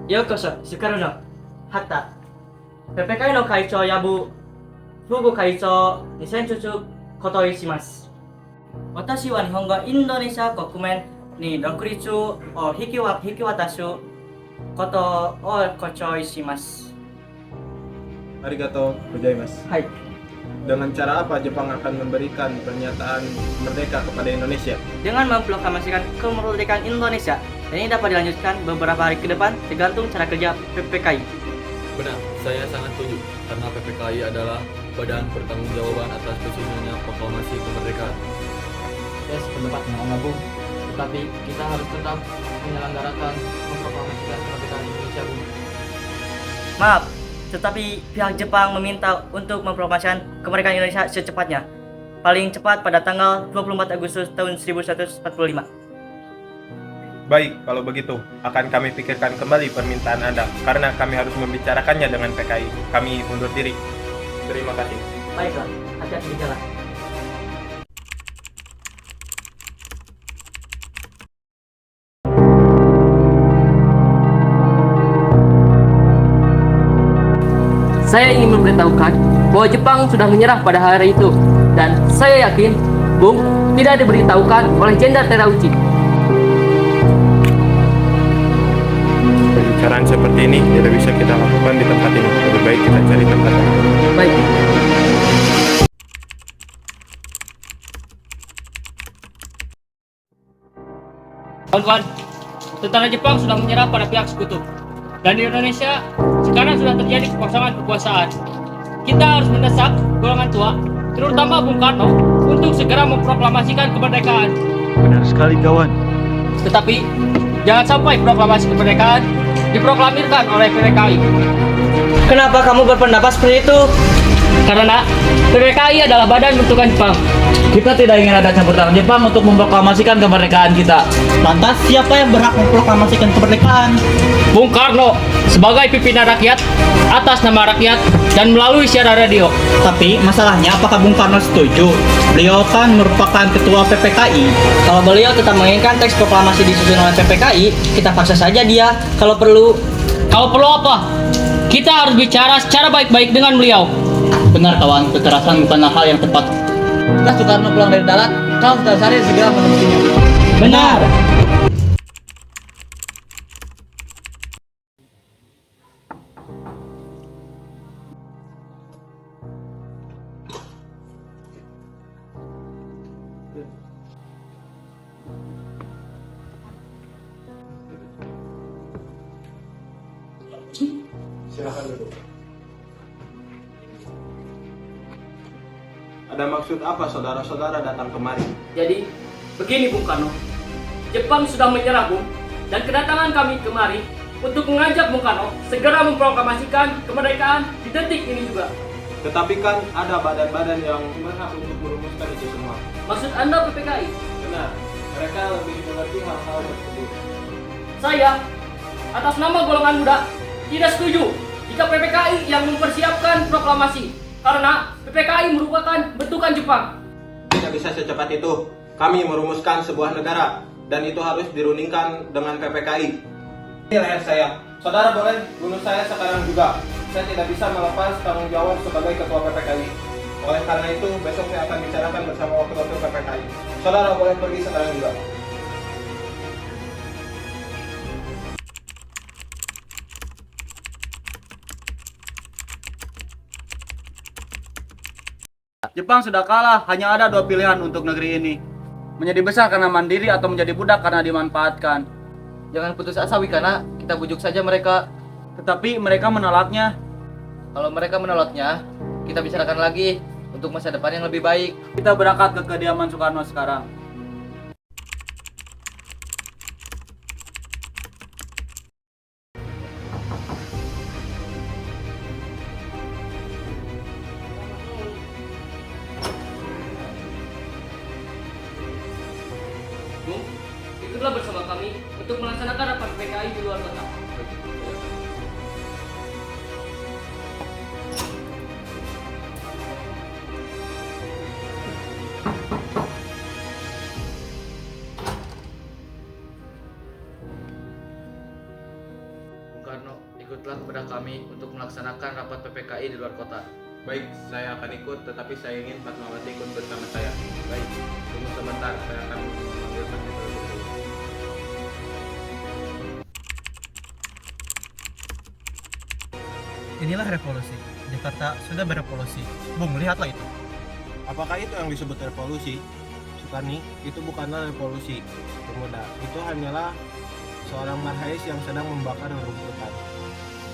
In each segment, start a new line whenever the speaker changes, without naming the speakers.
ようこそ、スカルのハッタ PPKI の会長やぶフグ会長2010こといします。私は日本がインドネシア国民に独立を引き渡すことを誇張します。
Arigato gozaimasu.
はい。
Dengan cara apa Jepang akan memberikan pernyataan merdeka kepada Indonesia?
Dengan memproklamasikan kemerdekaan Indonesia, dan ini dapat dilanjutkan beberapa hari ke depan tergantung cara kerja PPKI.
Benar, saya sangat setuju karena PPKI adalah badan pertanggungjawaban atas tersusunnya proklamasi kemerdekaan.
Saya sependapat dengan Anda, Bung. Tetapi kita harus tetap menyelenggarakan memproklamasikan kemerdekaan Indonesia, Bung.
Maaf, tetapi pihak Jepang meminta untuk memproklamasikan kemerdekaan Indonesia secepatnya. Paling cepat pada tanggal 24 Agustus tahun 1145.
Baik, kalau begitu akan kami pikirkan kembali permintaan Anda karena kami harus membicarakannya dengan PKI. Kami undur diri. Terima kasih.
Baiklah, hati-hati di jalan.
Saya ingin memberitahukan bahwa Jepang sudah menyerah pada hari itu, dan saya yakin, Bung, tidak diberitahukan oleh Jenderal Terauchi.
Pembicaraan seperti ini tidak bisa kita lakukan di tempat ini. Lebih baik kita cari tempat lain.
Baik.
Kawan-kawan, tentara Jepang sudah menyerah pada pihak sekutu. Dan di Indonesia, sekarang sudah terjadi kekosongan kekuasaan. Kita harus mendesak golongan tua, terutama Bung Karno, untuk segera memproklamasikan kemerdekaan.
Benar sekali kawan.
Tetapi, jangan sampai proklamasi kemerdekaan diproklamirkan oleh PPKI. Kenapa kamu berpendapat seperti itu? Karena PPKI adalah badan bentukan Jepang.
Kita tidak ingin ada campur tangan Jepang untuk memproklamasikan kemerdekaan kita.
Lantas siapa yang berhak memproklamasikan kemerdekaan?
Bung Karno sebagai pimpinan rakyat atas nama rakyat dan melalui siaran radio.
Tapi masalahnya apakah Bung Karno setuju? Beliau kan merupakan ketua PPKI.
Kalau beliau tetap menginginkan teks proklamasi disusun oleh PPKI, kita paksa saja dia kalau perlu. Kalau perlu apa? Kita harus bicara secara baik-baik dengan beliau.
Benar kawan, kekerasan bukanlah hal yang tepat.
Setelah Soekarno pulang dari darat, kau sudah cari segera menemuinya.
Benar.
Silakan duduk. Ada maksud apa saudara-saudara datang kemari?
Jadi, begini Bung Karno. Jepang sudah menyerah, Bung. Dan kedatangan kami kemari untuk mengajak Bung Karno segera memproklamasikan kemerdekaan di detik ini juga.
Tetapi kan ada badan-badan yang berhak untuk merumuskan itu semua.
Maksud Anda PPKI?
Benar, mereka lebih mengerti hal-hal tersebut.
Saya, atas nama golongan muda, tidak setuju jika PPKI yang mempersiapkan proklamasi. Karena PPKI merupakan bentukan Jepang.
Tidak bisa secepat itu. Kami merumuskan sebuah negara dan itu harus dirundingkan dengan PPKI. Ini leher saya. Saudara boleh bunuh saya sekarang juga. Saya tidak bisa melepas tanggung jawab sebagai ketua PPKI. Oleh karena itu, besok saya akan bicarakan bersama wakil-wakil PPKI. Saudara boleh pergi sekarang juga.
Jepang sudah kalah, hanya ada dua pilihan untuk negeri ini. Menjadi besar karena mandiri atau menjadi budak karena dimanfaatkan.
Jangan putus asa, Wikana. Kita bujuk saja mereka.
Tetapi mereka menolaknya.
Kalau mereka menolaknya, kita bicarakan lagi untuk masa depan yang lebih baik.
Kita berangkat ke kediaman Soekarno sekarang.
Bung, ikutlah bersama kami untuk melaksanakan rapat PPKI di luar kota.
Bung Karno kami untuk melaksanakan rapat PPKI di luar kota.
Baik, saya akan ikut, tetapi saya ingin Fatmawati ikut bersama saya. Baik, tunggu sebentar, saya akan memanggil Fatmawati terlebih dahulu.
Inilah revolusi. Jakarta sudah berevolusi. Bung, lihatlah itu.
Apakah itu yang disebut revolusi? Sukarni, itu bukanlah revolusi, pemuda. Itu hanyalah seorang marhais yang sedang membakar rumputan.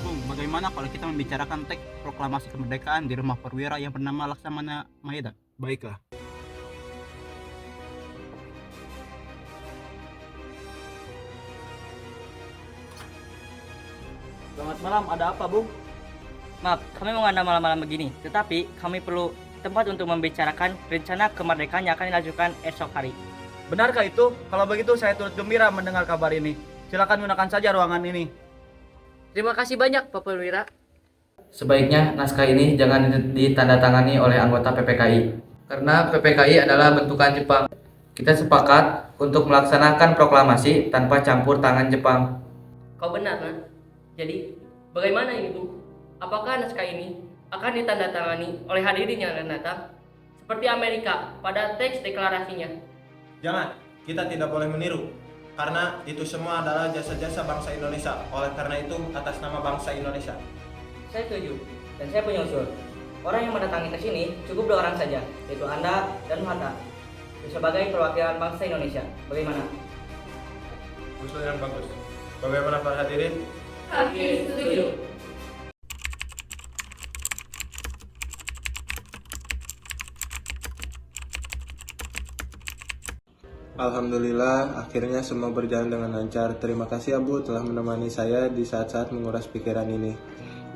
Bung, bagaimana kalau kita membicarakan teks proklamasi kemerdekaan di rumah perwira yang bernama Laksamana Maeda?
Baiklah.
Selamat malam, ada apa, Bung? Maaf, kami mengundang malam-malam begini, tetapi kami perlu tempat untuk membicarakan rencana kemerdekaan yang akan dilakukan esok hari.
Benarkah itu? Kalau begitu saya turut gembira mendengar kabar ini. Silakan gunakan saja ruangan ini.
Terima kasih banyak, Pak Perwira.
Sebaiknya naskah ini jangan ditandatangani oleh anggota PPKI. Karena PPKI adalah bentukan Jepang. Kita sepakat untuk melaksanakan proklamasi tanpa campur tangan Jepang.
Kau benar, Nak. Jadi, bagaimana ini, Bu? Apakah naskah ini akan ditandatangani oleh hadirin yang akan datang? Seperti Amerika pada teks deklarasinya.
Jangan, kita tidak boleh meniru. Karena itu semua adalah jasa-jasa bangsa Indonesia. Oleh karena itu, atas nama bangsa Indonesia.
Saya setuju, dan saya punya usul. Orang yang mendatangi ke sini cukup 2 orang saja, yaitu Anda dan Hatta, sebagai perwakilan bangsa Indonesia. Bagaimana?
Usul yang bagus. Bagaimana para hadirin?
Kami setuju.
Alhamdulillah, akhirnya semua berjalan dengan lancar. Terima kasih Abu telah menemani saya di saat-saat menguras pikiran ini.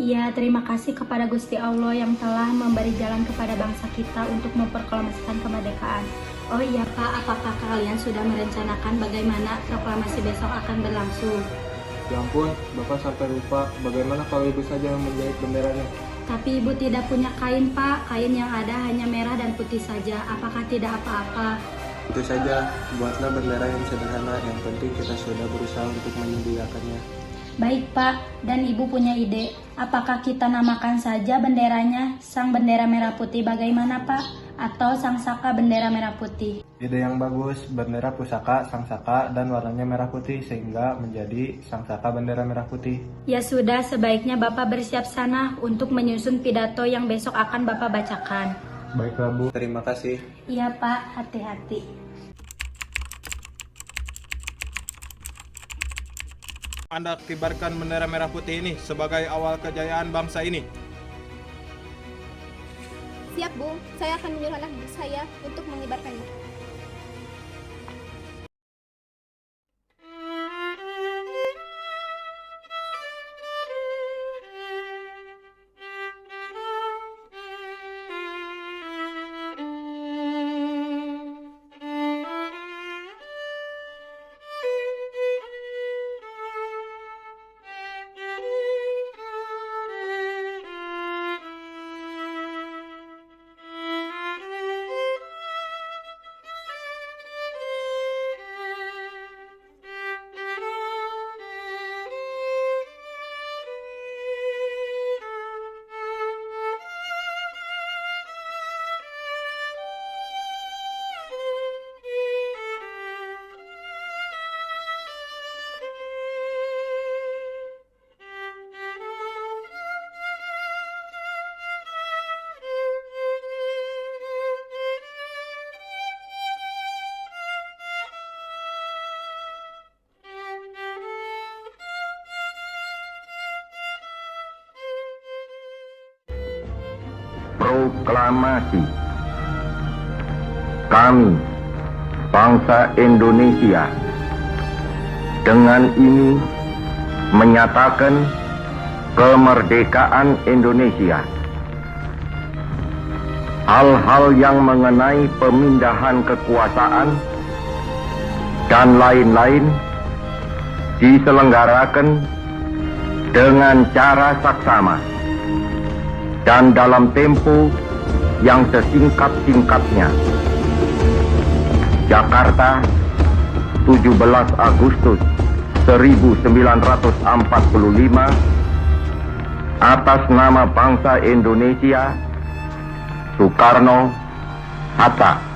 Iya, terima kasih kepada Gusti Allah yang telah memberi jalan kepada bangsa kita untuk memproklamasikan kemerdekaan. Oh iya Pak, apakah kalian sudah merencanakan bagaimana proklamasi besok akan berlangsung?
Ya ampun, Bapak sampai lupa. Bagaimana kalau Ibu saja yang menjahit benderanya?
Tapi Ibu tidak punya kain Pak, kain yang ada hanya merah dan putih saja. Apakah tidak apa-apa?
Itu saja, buatlah bendera yang sederhana. Yang penting kita sudah berusaha untuk menyediakannya.
Baik Pak, dan Ibu punya ide. Apakah kita namakan saja benderanya Sang Bendera Merah Putih bagaimana Pak? Atau Sang Saka Bendera Merah Putih?
Ide yang bagus, bendera pusaka, sang saka, dan warnanya merah putih sehingga menjadi sang saka bendera merah putih.
Ya sudah, sebaiknya Bapak bersiap sana untuk menyusun pidato yang besok akan Bapak bacakan.
Baiklah Bu, terima kasih.
Iya Pak, hati-hati.
Anda kibarkan bendera merah putih ini sebagai awal kejayaan bangsa ini.
Siap, Bu. Saya akan menyuruh anak buah saya untuk mengibarkannya.
Proklamasi. Kami, bangsa Indonesia, dengan ini menyatakan kemerdekaan Indonesia. Hal-hal yang mengenai pemindahan kekuasaan dan lain-lain diselenggarakan dengan cara saksama dan dalam tempo yang sesingkat-singkatnya. Jakarta, 17 Agustus 1945, atas nama bangsa Indonesia, Soekarno-Hatta.